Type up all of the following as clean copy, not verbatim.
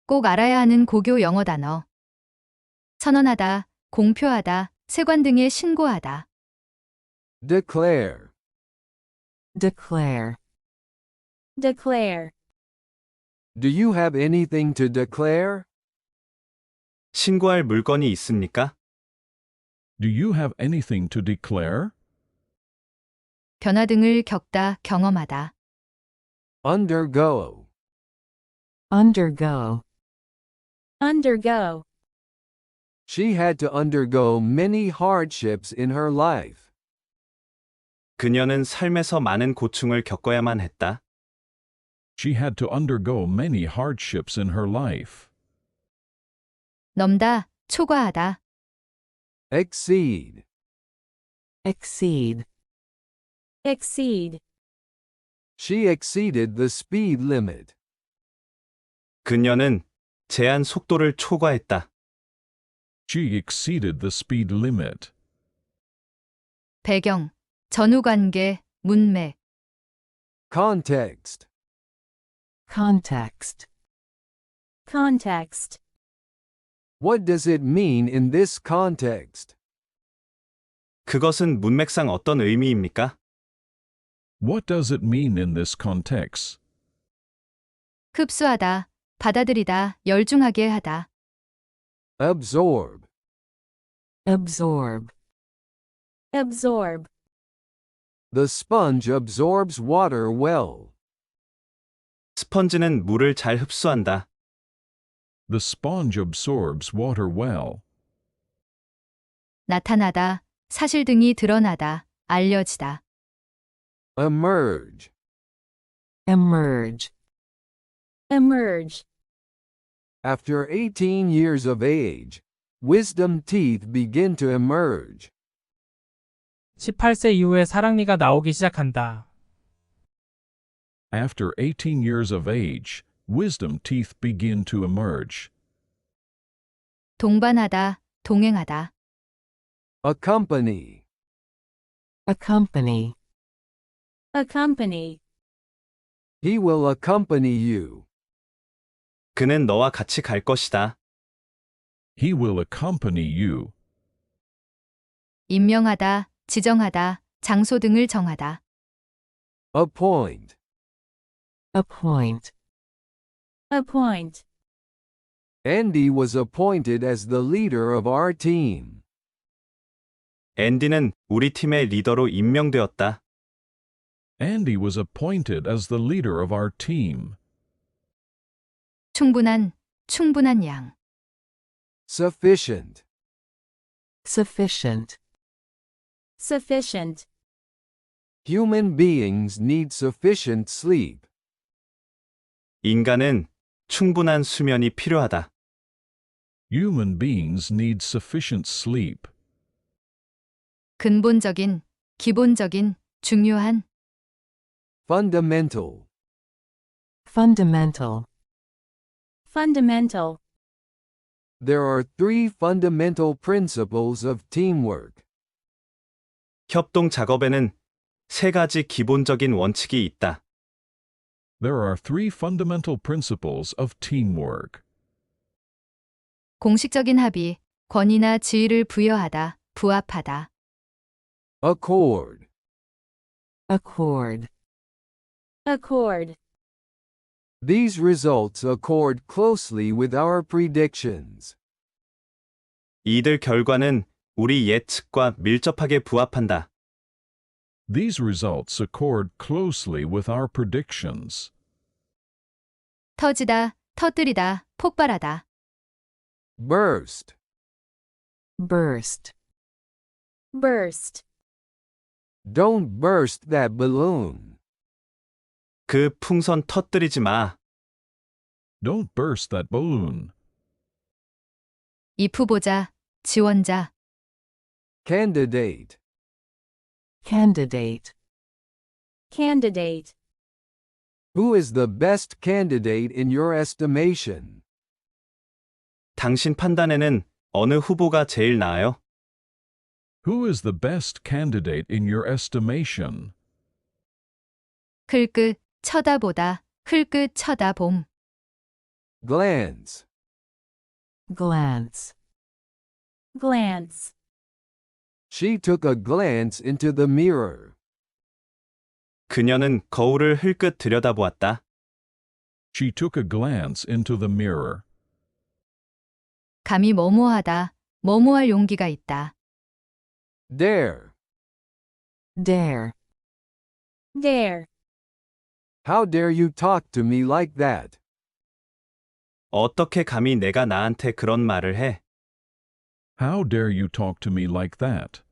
꼭 알아야 하는 고교 영어 단어. 선언하다, 공표하다, 세관 등에 신고하다. declare, declare, declare. do you have anything to declare? 신고할 물건이 있습니까? Do you have anything to declare? 변화 등을 겪다, 경험하다. undergo, undergo, undergo. she had to undergo many hardships in her life. 그녀는 삶에서 많은 고충을 겪어야만 했다. She had to undergo many hardships in her life. 넘다, 초과하다. exceed, exceed, exceed. she exceeded the speed limit. 그녀는 제한 속도를 초과했다. She exceeded the speed limit. 배경, 전후관계, 문맥. context, context, context. what does it mean in this context? 그것은 문맥상 어떤 의미입니까? What does it mean in this context? 흡수하다, 받아들이다, 열중하게 하다. absorb, absorb, absorb. the sponge absorbs water well. 스펀지는 물을 잘 흡수한다. The sponge absorbs water well. 나타나다, 사실 등이 드러나다, 알려지다. emerge, emerge, emerge. after 18 years of age, wisdom teeth begin to emerge. 18세 이후에 사랑니가 나오기 시작한다. After 18 years of age, wisdom teeth begin to emerge. 동반하다, 동행하다. accompany, accompany, accompany. he will accompany you. 그는 너와 같이 갈 것이다. He will accompany you. 임명하다, 지정하다, 장소 등을 정하다. appoint, appoint, appoint. Andy was appointed as the leader of our team. 앤디는 우리 팀의 리더로 임명되었다. Andy was appointed as the leader of our team. 충분한, 충분한 양. sufficient, sufficient, sufficient. human beings need sufficient sleep. 인간은 충분한 수면이 필요하다. Human beings need sufficient sleep. 근본적인, 기본적인, 중요한. fundamental, fundamental, fundamental. there are 3 fundamental principles of teamwork. 협동 작업에는 3가지 기본적인 원칙이 있다. There are 3 fundamental principles of teamwork. 공식적인 합의, 권위나 지위를 부여하다, 부합하다. accord, accord, accord. these results accord closely with our predictions. 이들 결과는 우리 예측과 밀접하게 부합한다. These results accord closely with our predictions. 터지다, 터뜨리다, 폭발하다. burst, burst, burst. don't burst that balloon. 그 풍선 터뜨리지 마. Don't burst that balloon. if 후보자, 지원자. candidate, candidate, candidate. who is the best candidate in your estimation? 당신 판단에는 어느 후보가 제일 나아요? Who is the best candidate in your estimation? 클 끝, 쳐다보다, 흘끗 쳐다봄. glance, glance, glance. she took a glance into the mirror. 그녀는 거울을 흘끗 들여다보았다. She took a glance into the mirror. 감히 뭐뭐하다, 뭐뭐할 용기가 있다. Dare, dare, Dare. how dare you talk to me like that? 어떻게 감히 내가 나한테 그런 말을 해? How dare you talk to me like that?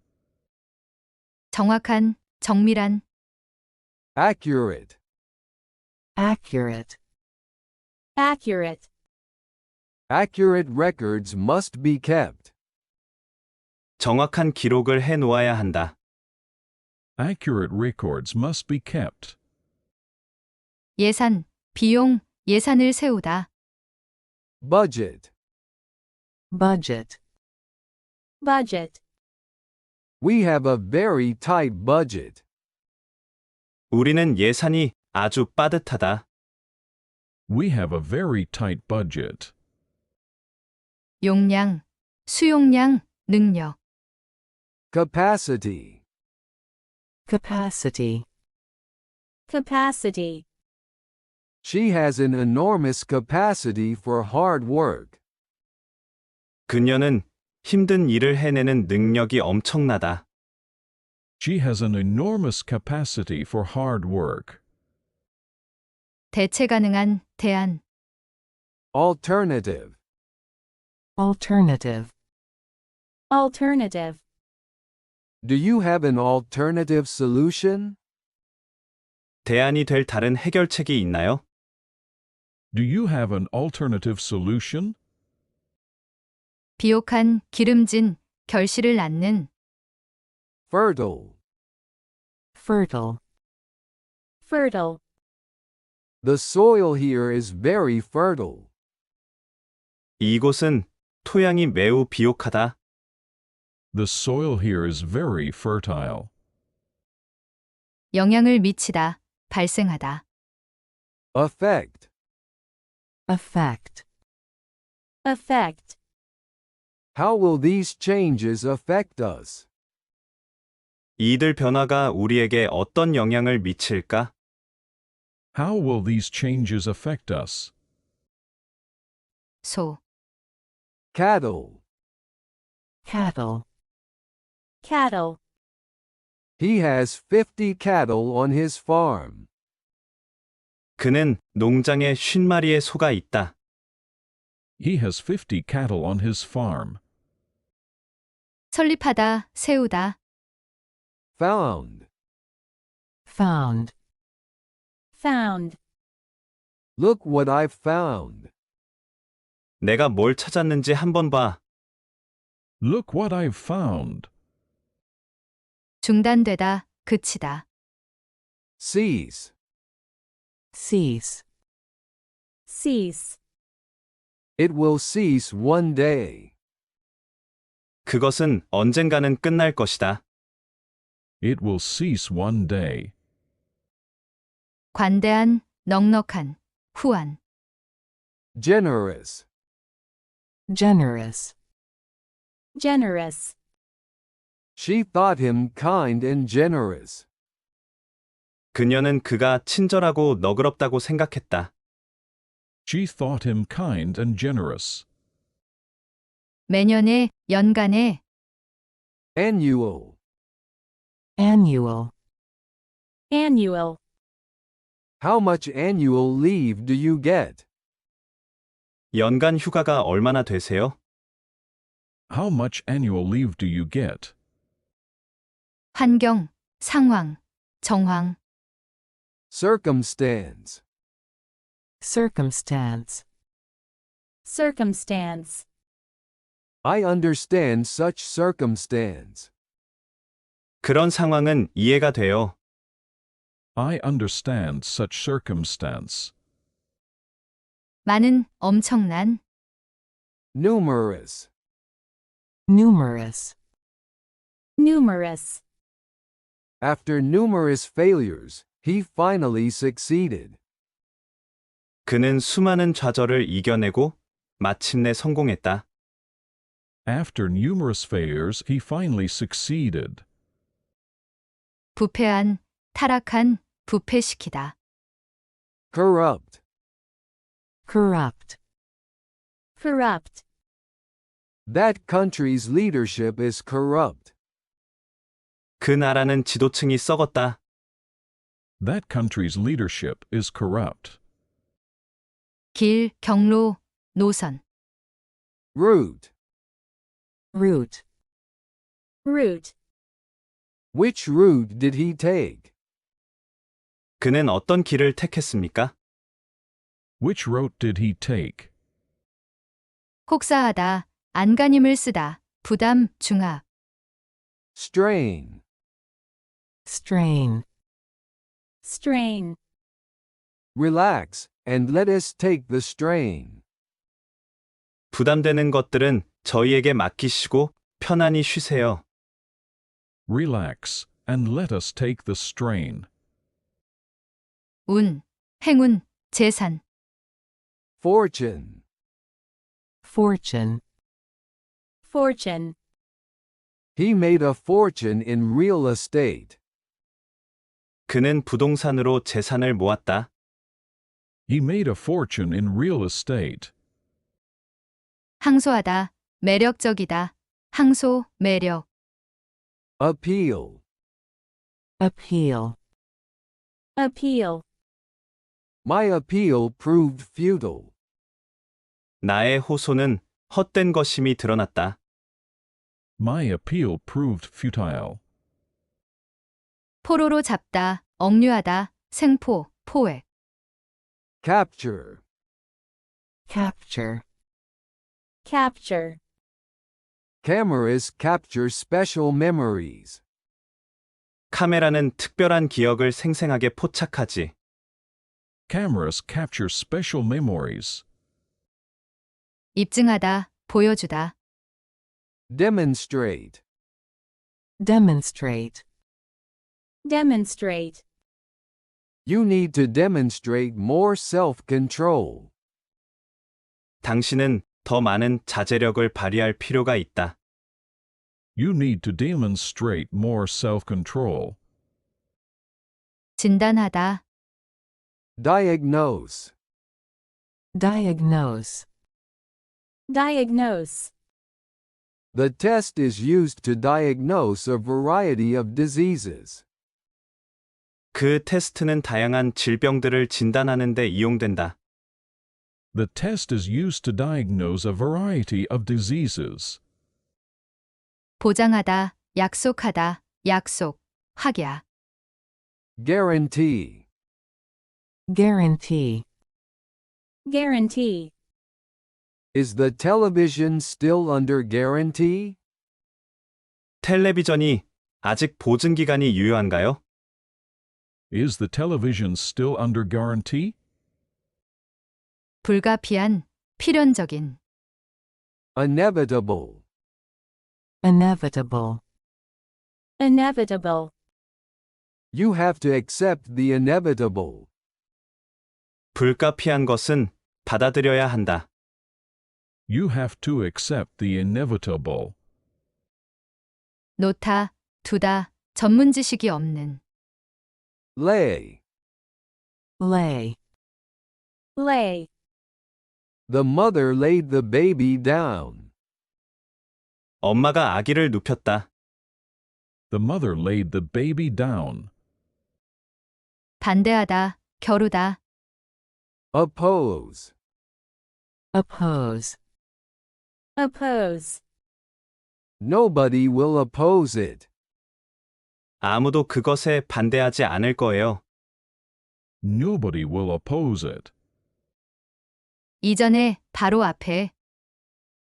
정확한, 정밀한. Accurate, accurate, Accurate. accurate records must be kept. 정확한 기록을 해 놓아야 한다. Accurate records must be kept. 예산, 비용, 예산을 세우다. Budget, budget, Budget. we have a very tight budget. 우리는 예산이 아주 빠듯하다. We have a very tight budget. 용량, 수용량, 능력. Capacity, capacity, Capacity. she has an enormous capacity for hard work. 그녀는 힘든 일을 해내는 능력이 엄청나다. She has an enormous capacity for hard work. 대체 가능한, 대안. Alternative, alternative, Alternative. do you have an alternative solution? 대안이 될 다른 해결책이 있나요? Do you have an alternative solution? 비옥한, 기름진, 결실을 낳는. Fertile, fertile, Fertile. the soil here is very fertile. 이곳은 토양이 매우 비옥하다. The soil here is very fertile. 영향을 미치다, 발생하다. Affect, effect, Effect. how will these changes affect us? 이들 변화가 우리에게 어떤 영향을 미칠까? How will these changes affect us? 소, Cattle, cattle, Cattle. he has 50 cattle on his farm. 그는 농장에 50마리의 소가 있다. He has 50 cattle on his farm. 설립하다, 세우다. Found, found, Found. look what I've found. 내가 뭘 찾았는지 한번 봐. Look what I've found. 중단되다, 그치다. Cease, cease, Cease. it will cease one day. 그것은 언젠가는 끝날 것이다. It will cease one day. 관대한, 넉넉한, 후한. Generous, generous, Generous. she thought him kind and generous. 그녀는 그가 친절하고 너그럽다고 생각했다. She thought him kind and generous. 매년에, 연간에. Annual, annual, Annual. how much annual leave do you get? 연간 휴가가 얼마나 되세요? How much annual leave do you get? 환경, 상황, 정황. Circumstance, circumstance, Circumstance. I understand such circumstance. 그런 상황은 이해가 돼요. I understand such circumstance. 많은, 엄청난. Numerous, numerous, Numerous. after numerous failures, He finally succeeded. 그는 수많은 좌절을 이겨내고 마침내 성공했다. After numerous failures, he finally succeeded. 부패한, 타락한, 부패시키다. Corrupt. corrupt, corrupt, That country's leadership is corrupt. 그 나라는 지도층이 썩었다. That country's leadership is corrupt. 길, 경로, 노선. Route. route, route, Which route did he take? 그는 어떤 길을 택했습니까? Which route did he take? 혹사하다, 안간힘을 쓰다, 부담, 중압. Strain. strain, strain, Relax, and let us take the strain. 부담되는 것들은 저희에게 맡기시고 편안히 쉬세요. Relax, and let us take the strain. 운, 행운, 재산. Fortune. fortune, fortune, He made a fortune in real estate. 그는 부동산으로 재산을 모았다. He made a fortune in real estate. 항소하다, 매력적이다. 항소, 매력. Appeal. appeal, appeal, My appeal proved futile. 나의 호소는 헛된 것임이 드러났다. My appeal proved futile. 포로로 잡다, 억류하다, 생포, 포획. Capture. capture, capture, Cameras capture special memories. 카메라는 특별한 기억을 생생하게 포착하지. Cameras capture special memories. 입증하다, 보여주다. Demonstrate. demonstrate, demonstrate, You need to demonstrate more self-control. 당신은 더 많은 자제력을 발휘할 필요가 있다. You need to demonstrate more self-control. 진단하다, Diagnose. diagnose, diagnose, The test is used to diagnose a variety of diseases. 그 테스트는 다양한 질병들을 진단하는 데 이용된다. The test is used to diagnose a variety of diseases. 보장하다, 약속하다, 약속, 확야. Guarantee. guarantee, guarantee, Is the television still under guarantee? 텔레비전이 아직 보증 기간이 유효한가요? Is the television still under guarantee? 불가피한, 필연적인. Inevitable. inevitable, inevitable, You have to accept the inevitable. 불가피한 것은 받아들여야 한다. You have to accept the inevitable. 놓다, 두다, 전문 지식이 없는. Lay. lay, lay, The mother laid the baby down. 엄마가 아기를 눕혔다. The mother laid the baby down. 반대하다, 겨루다. Oppose. oppose, oppose, Nobody will oppose it. 아무도 그것에 반대하지 않을 거예요. Nobody will oppose it. 이전에, 바로 앞에.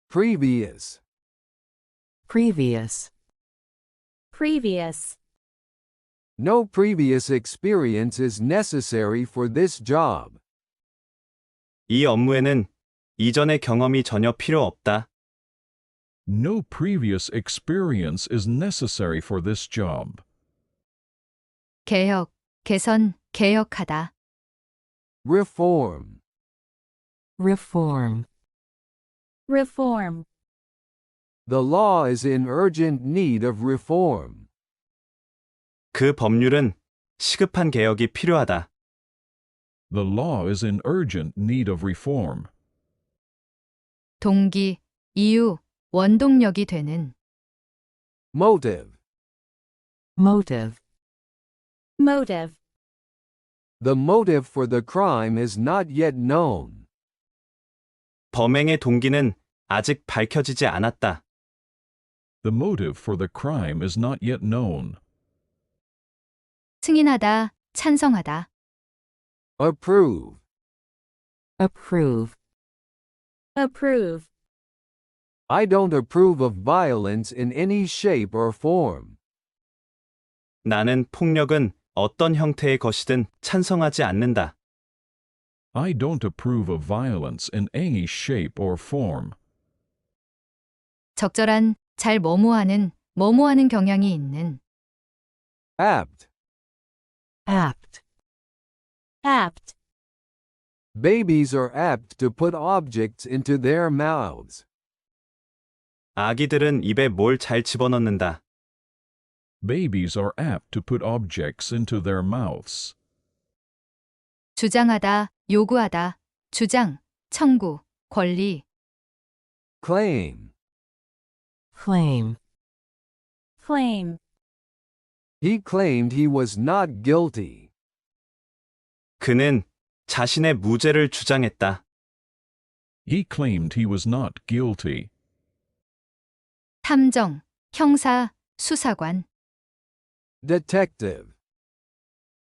Previous. previous, previous, No previous experience is necessary for this job. 이 업무에는 이전의 경험이 전혀 필요 없다. No previous experience is necessary for this job. 개혁, 개선, 개혁하다. reform, Reform. Reform. the law is in urgent need of reform. 그 법률은 시급한 개혁이 필요하다. The law is in urgent need of reform. 동기, 이유, 원동력이 되는. Motive, Motive. Motive. the motive for the crime is not yet known. 범행의 동기는 아직 밝혀지지 않았다. The motive for the crime is not yet known. 승인하다, 찬성하다. Approve, Approve. Approve. I don't approve of violence in any shape or form. 나는 폭력은 어떤 형태의 것이든 찬성하지 않는다. I don't approve of violence in any shape or form. 적절한, 잘 뭐뭐하는 경향이 있는. Apt, Apt. Apt. babies are apt to put objects into their mouths. 아기들은 입에 뭘 잘 집어넣는다. Babies are apt to put objects into their mouths. 주장하다, 요구하다. 주장, 청구, 권리. Claim, Claim. Claim. he claimed he was not guilty. 그는 자신의 무죄를 주장했다. He claimed he was not guilty. 탐정, 형사, 수사관. Detective,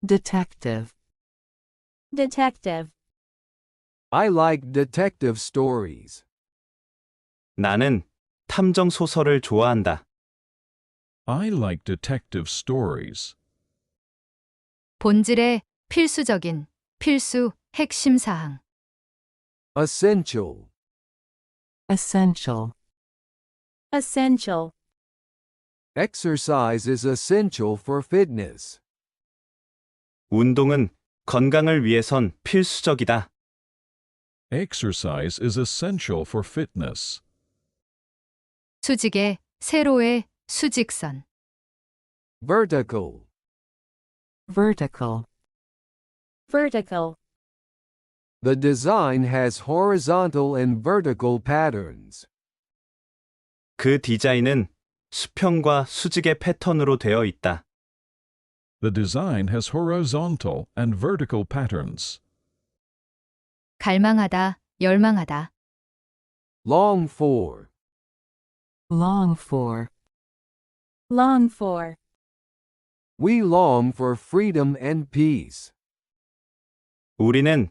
Detective. Detective. I like detective stories. 나는 탐정 소설을 좋아한다. I like detective stories. 본질의 필수적인, 필수, 핵심 사항. Essential, Essential. Essential. exercise is essential for fitness. 운동은 건강을 위해선 필수적이다. Exercise is essential for fitness. 수직의, 세로의, 수직선. Vertical, Vertical. Vertical. the design has horizontal and vertical patterns. 그 디자인은 수평과 수직의 패턴으로 되어 있다. The design has horizontal and vertical patterns. 갈망하다, 열망하다. Long for, Long for. Long for. we long for freedom and peace. 우리는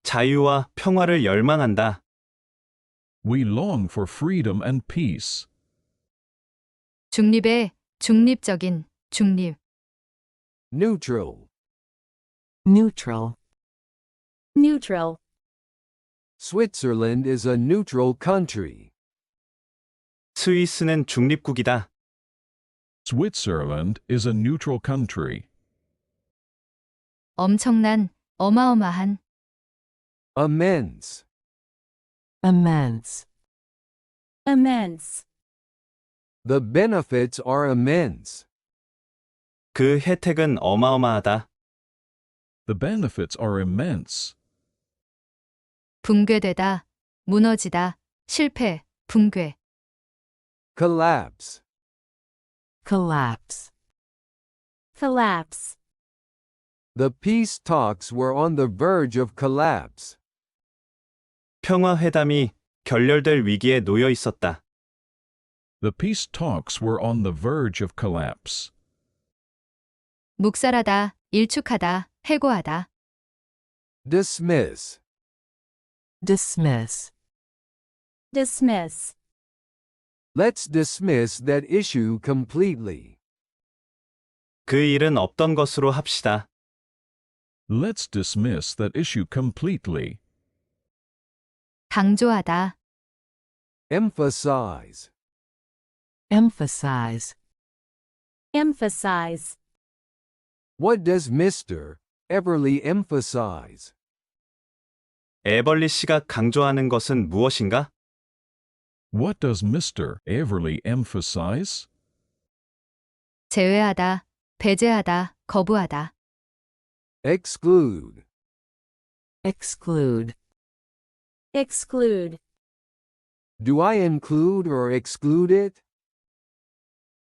자유와 평화를 열망한다. We long for freedom and peace. 중립의, 중립적인, 중립. Neutral, Neutral. Neutral. Switzerland is a neutral country. 스위스는 중립국이다. Switzerland is a neutral country. 엄청난, 어마어마한. Immense, Immense. Immense. the benefits are immense. 그 혜택은 어마어마하다. The benefits are immense. 붕괴되다, 무너지다, 실패, 붕괴. Collapse, Collapse. Collapse. the peace talks were on the verge of collapse. 평화회담이 결렬될 위기에 놓여 있었다. The peace talks were on the verge of collapse. 묵살하다, 일축하다, 해고하다. Dismiss, Dismiss. Dismiss. let's dismiss that issue completely. 그 일은 없던 것으로 합시다. Let's dismiss that issue completely. 강조하다, Emphasize, Emphasize. Emphasize. what does Mr. everly emphasize? 에벌리 씨가 강조하는 것은 무엇인가? What does Mr. Everly emphasize? 제외하다, 배제하다, 거부하다. Exclude. Exclude. Exclude. Do I include or exclude it?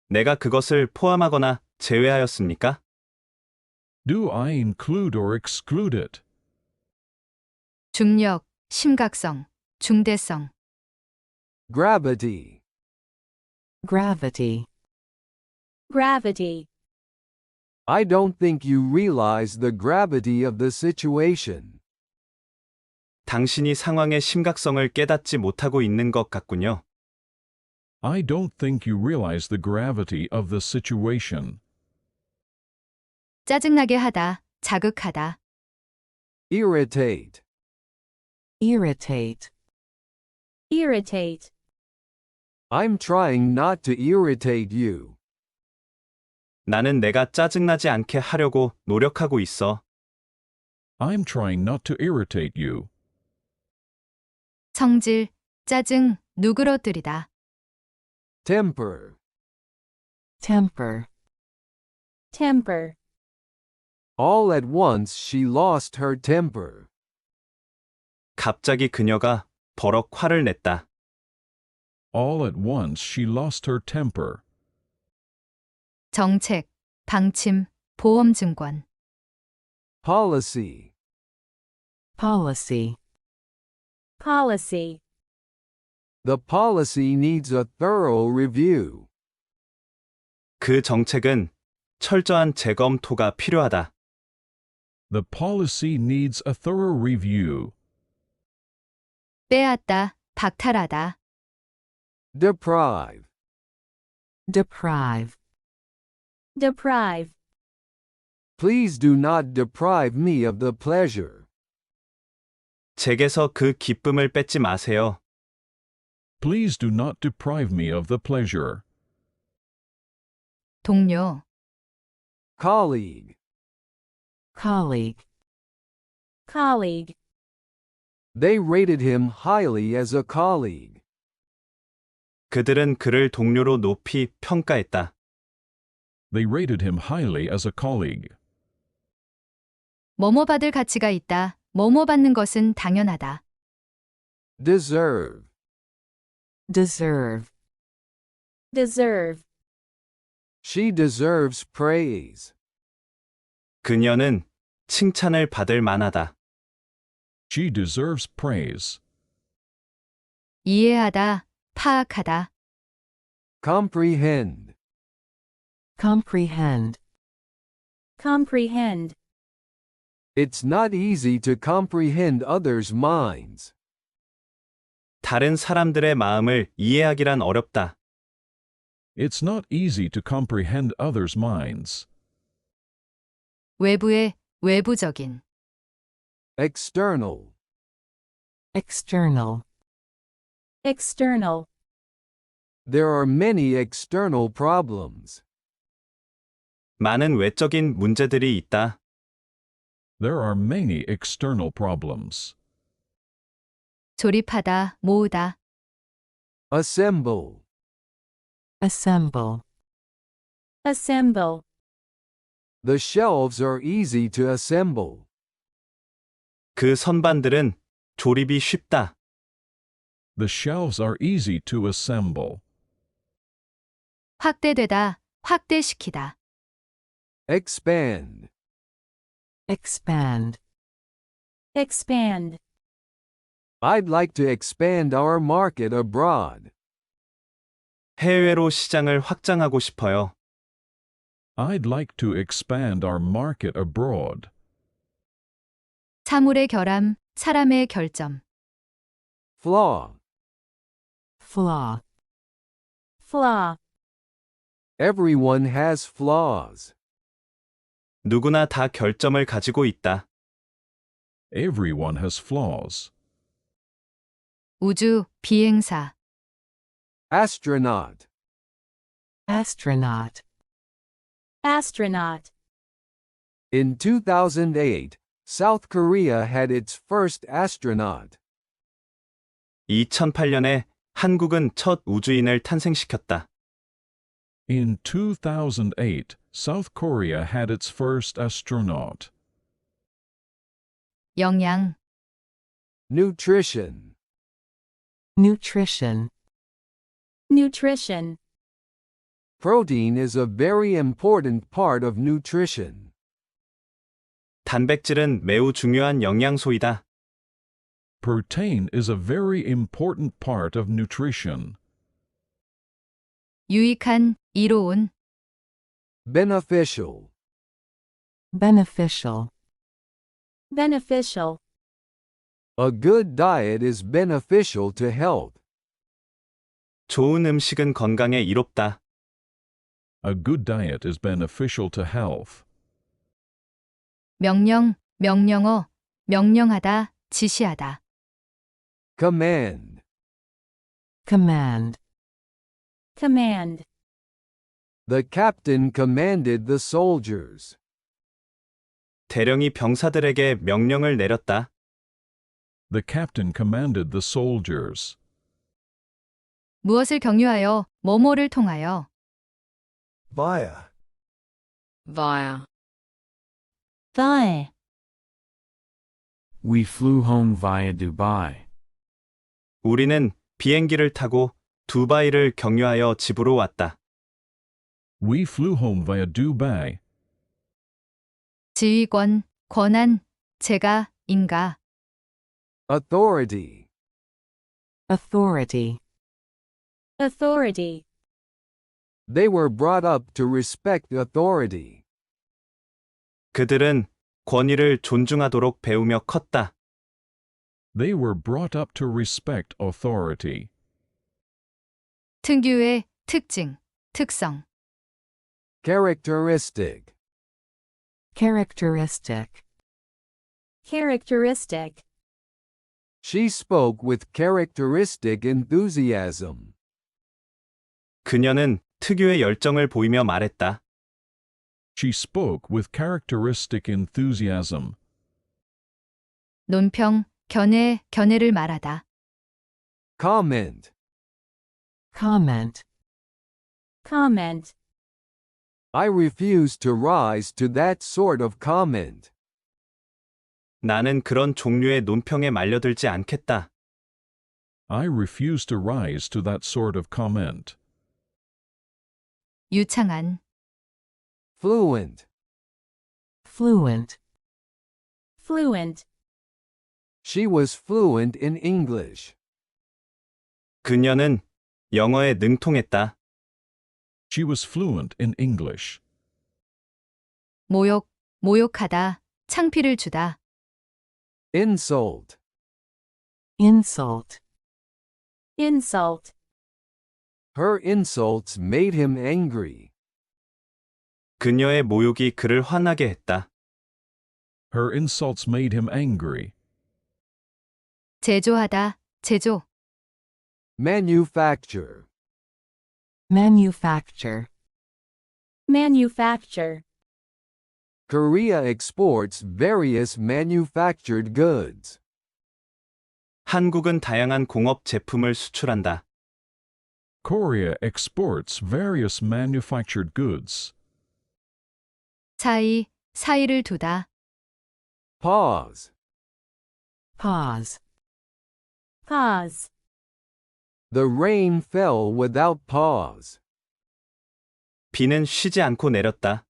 내가 그것을 포함하거나 제외하였습니까? Do I include or exclude it? 중력, 심각성, 중대성. Gravity. Gravity. Gravity. I don't think you realize the gravity of the situation. 당신이 상황의 심각성을 깨닫지 못하고 있는 것 같군요. I don't think you realize the gravity of the situation. 짜증나게 하다, 자극하다. Irritate. Irritate. Irritate. I'm trying not to irritate you. 나는 내가 짜증나지 않게 하려고 노력하고 있어. I'm trying not to irritate you. 성질, 짜증, 누그러뜨리다. Temper. Temper. Temper. All at once she lost her temper. 갑자기 그녀가 버럭 화를 냈다. All at once she lost her temper. 정책, 방침, 보험증권. Policy. Policy. Policy. The policy needs a thorough review. 그 정책은 철저한 재검토가 필요하다. The policy needs a thorough review. 빼앗다, 박탈하다. Deprive. Deprive. Deprive. Please do not deprive me of the pleasure. 제게서 그 기쁨을 뺏지 마세요. Please do not deprive me of the pleasure. 동료, Colleague. Colleague. Colleague. They rated him highly as a colleague. 그들은 그를 동료로 높이 평가했다. They rated him highly as a colleague. 뭐뭐 받을 가치가 있다. 뭐뭐 받는 것은 당연하다. Deserve. Deserve. Deserve. She deserves praise. 그녀는 칭찬을 받을 만하다. She deserves praise. 이해하다, 파악하다. Comprehend. Comprehend. Comprehend. It's not easy to comprehend others' minds. 다른 사람들의 마음을 이해하기란 어렵다. It's not easy to comprehend others' minds. 외부의, 외부적인. External. External. External. There are many external problems. 많은 외적인 문제들이 있다. There are many external problems. 조립하다, 모으다. Assemble. Assemble. Assemble. The shelves are easy to assemble. 그 선반들은 조립이 쉽다. The shelves are easy to assemble. 확대되다, 확대시키다. Expand. Expand. Expand. I'd like to expand our market abroad. 해외로 시장을 확장하고 싶어요. I'd like to expand our market abroad. 사물의 결함, 사람의 결점. Flaw. Flaw. Flaw. Everyone has flaws. 누구나 다 결점을 가지고 있다. Everyone has flaws. 우주, 비행사. Astronaut. Astronaut. Astronaut. In 2008, South Korea had its first astronaut. 2008년에 한국은 첫 우주인을 탄생시켰다. In 2008, South Korea had its first astronaut. 영양, Nutrition. Nutrition. Nutrition. Protein is a very important part of nutrition. 단백질은 매우 중요한 영양소이다. Protein is a very important part of nutrition. 유익한, 이로운, Beneficial. Beneficial. Beneficial. A good diet is beneficial to health. 좋은 음식은 건강에 이롭다. A good diet is beneficial to health. 명령, 명령어, 명령하다, 지시하다. Command. Command. Command. The captain commanded the soldiers. 대령이 병사들에게 명령을 내렸다. The captain commanded the soldiers. 무엇을 경유하여, 뭐뭐를 통하여. Via. Via. Via. We flew home via Dubai. 우리는 비행기를 타고 두바이를 경유하여 집으로 왔다. We flew home via Dubai. 지휘권, 권한, 제가, 인가. Authority. Authority. Authority. They were brought up to respect authority. 그들은 권위를 존중하도록 배우며 컸다. They were brought up to respect authority. 특유의, 특징, 특성. Characteristic. Characteristic. Characteristic. She spoke with characteristic enthusiasm. 그녀는 특유의 열정을 보이며 말했다. She spoke with characteristic enthusiasm. 논평, 견해, 견해를 말하다. Comment. Comment. Comment. I refuse to rise to that sort of comment. 나는 그런 종류의 논평에 말려들지 않겠다. I refuse to rise to that sort of comment. 유창한, Fluent. Fluent. Fluent. She was fluent in English. 그녀는 영어에 능통했다. She was fluent in English. 모욕, 모욕하다, 창피를 주다. Insult. Insult. Insult. Her insults made him angry. 그녀의 모욕이 그를 화나게 했다. Her insults made him angry. 제조하다, 제조. Manufacture. Manufacture. Manufacture. Korea exports various manufactured goods. 한국은 다양한 공업 제품을 수출한다. Korea exports various manufactured goods. 사이, 사이를 두다. Pause. Pause. Pause. The rain fell without pause. 비는 쉬지 않고 내렸다.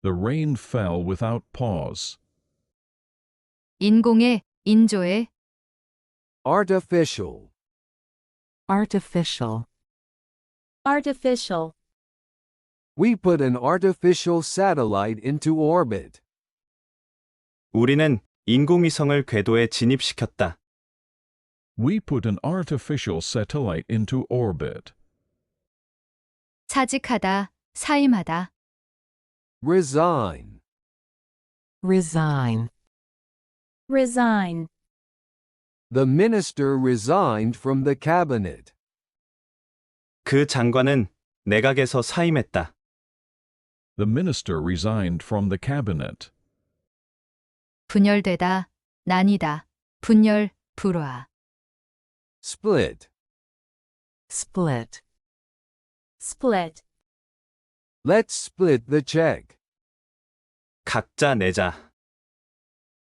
The rain fell without pause. 인공의, 인조의. Artificial. Artificial. Artificial. We put an artificial satellite into orbit. 우리는 인공위성을 궤도에 진입시켰다. We put an artificial satellite into orbit. 사직하다, 사임하다. Resign. Resign. Resign. The minister resigned from the cabinet. 그 장관은 내각에서 사임했다. The minister resigned from the cabinet. 분열되다, 나뉘다, 분열, 불화. Split. split, split, Let's split the check. 각자 내자.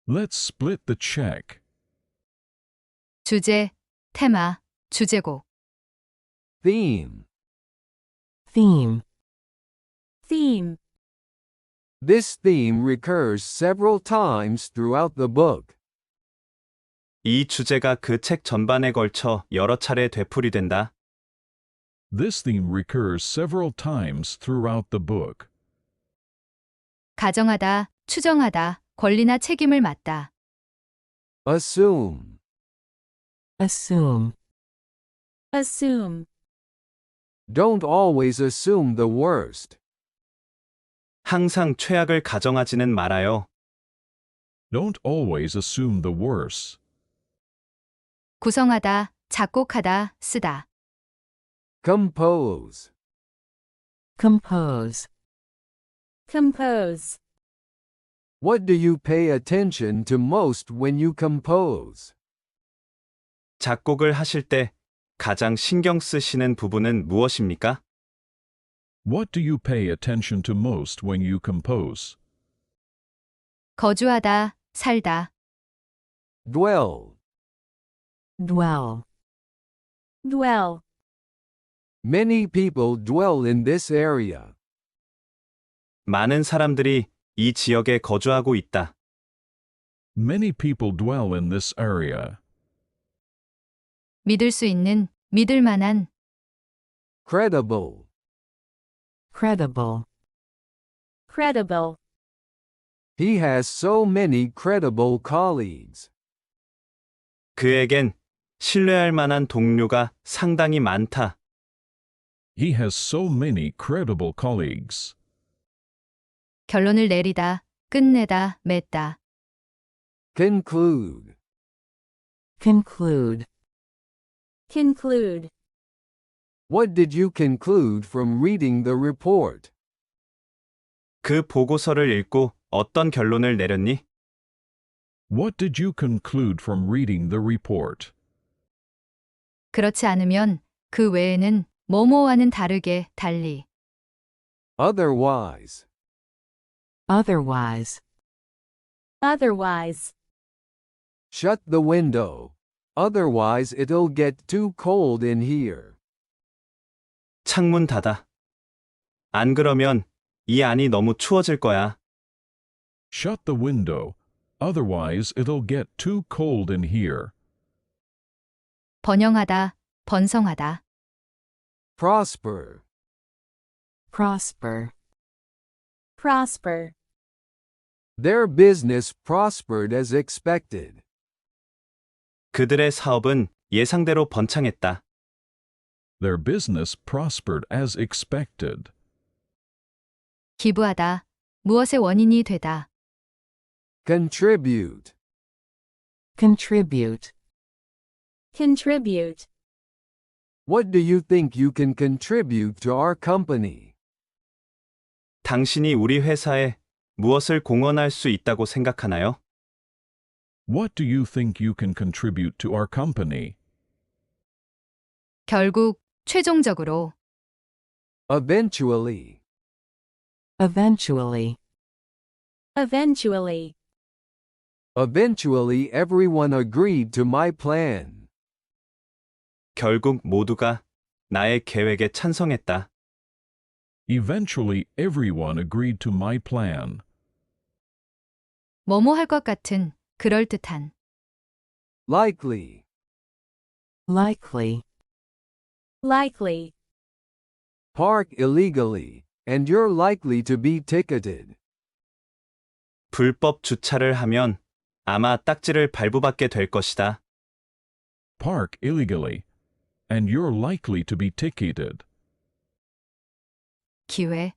Let's split the check. 주제, 테마, 주제곡. Theme. theme, theme, This theme recurs several times throughout the book. 이 주제가 그 책 전반에 걸쳐 여러 차례 되풀이된다. This theme recurs several times throughout the book. 가정하다, 추정하다, 권리나 책임을 맡다. Assume. assume, assume, Don't always assume the worst. 항상 최악을 가정하지는 말아요. Don't always assume the worst. 구성하다, 작곡하다, 쓰다. Compose. compose, compose, What do you pay attention to most when you compose? 작곡을 하실 때 가장 신경 쓰시는 부분은 무엇입니까? What do you pay attention to most when you compose? 거주하다, 살다. Dwell. dwell, dwell, Many people dwell in this area. 많은 사람들이 이 지역에 거주하고 있다. Many people dwell in this area. 믿을 수 있는, 믿을 만한. Credible. credible, credible, He has so many credible colleagues. 그에겐 신뢰할 만한 동료가 상당히 많다. He has so many credible colleagues. 결론을 내리다, 끝내다, 맺다. Conclude. conclude, conclude, What did you conclude from reading the report? 그 보고서를 읽고 어떤 결론을 내렸니? What did you conclude from reading the report? 그렇지 않으면 그 외에는 뭐뭐와는 다르게, 달리. Otherwise. otherwise, otherwise, Shut the window. Otherwise it'll get too cold in here. 창문 닫아. 안 그러면 이 안이 너무 추워질 거야. Shut the window. Otherwise, it'll get too cold in here. 번영하다, 번성하다. Prosper. prosper, prosper, Their business prospered as expected. 그들의 사업은 예상대로 번창했다. Their business prospered as expected. 기부하다, 무엇의 원인이 되다. Contribute. contribute, contribute, What do you think you can contribute to our company? 당신이 우리 회사에 무엇을 공헌할 수 있다고 생각하나요? What do you think you can contribute to our company? 결국, 최종적으로. Eventually. eventually, eventually, Eventually everyone agreed to my plan. 결국 모두가 나의 계획에 찬성했다. Eventually, everyone agreed to my plan. 뭐뭐 할 것 같은, 그럴듯한. Likely. likely, likely, Park illegally, and you're likely to be ticketed. 불법 주차를 하면 아마 딱지를 발부받게 될 것이다. Park illegally, and you're likely to be ticketed. 기회.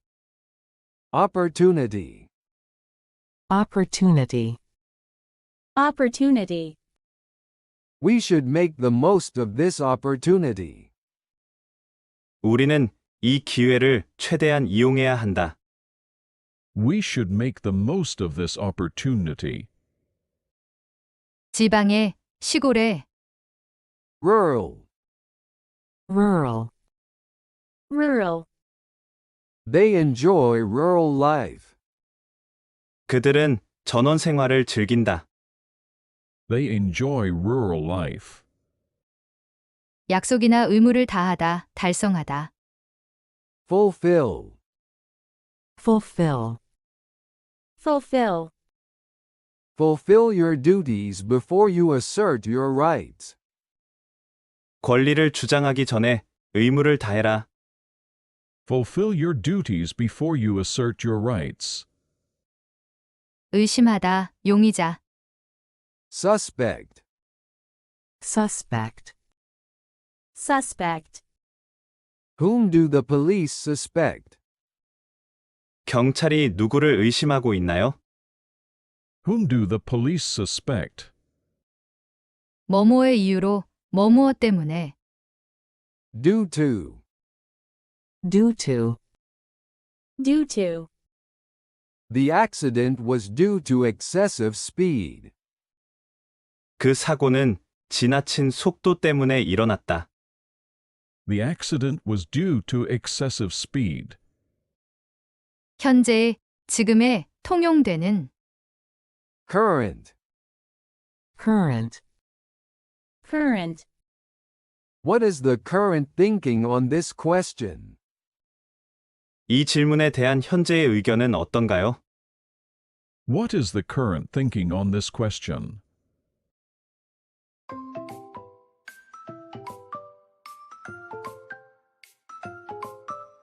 Opportunity. opportunity, opportunity, We should make the most of this opportunity. 우리는 이 기회를 최대한 이용해야 한다. We should make the most of this opportunity. 지방에, 시골에, rural. rural, rural, They enjoy rural life. 그들은 전원 생활을 즐긴다. They enjoy rural life. 약속이나 의무를 다하다, 달성하다. fulfill. fulfill, fulfill, Fulfill your duties before you assert your rights. 권리를 주장하기 전에 의무를 다해라. Fulfill your duties before you assert your rights. 의심하다, 용의자. Suspect. suspect, suspect, Whom do the police suspect? 경찰이 누구를 의심하고 있나요? Whom do the police suspect? 뭐뭐의 이유로, 뭐무엇 때문에. Due to. due to, due to, The accident was due to excessive speed. 그 사고는 지나친 속도 때문에 일어났다. The accident was due to excessive speed. 현재, 지금에 통용되는. Current. current, current, What is the current thinking on this question? 이 질문에 대한 현재의 의견은 어떤가요? What is the current thinking on this question?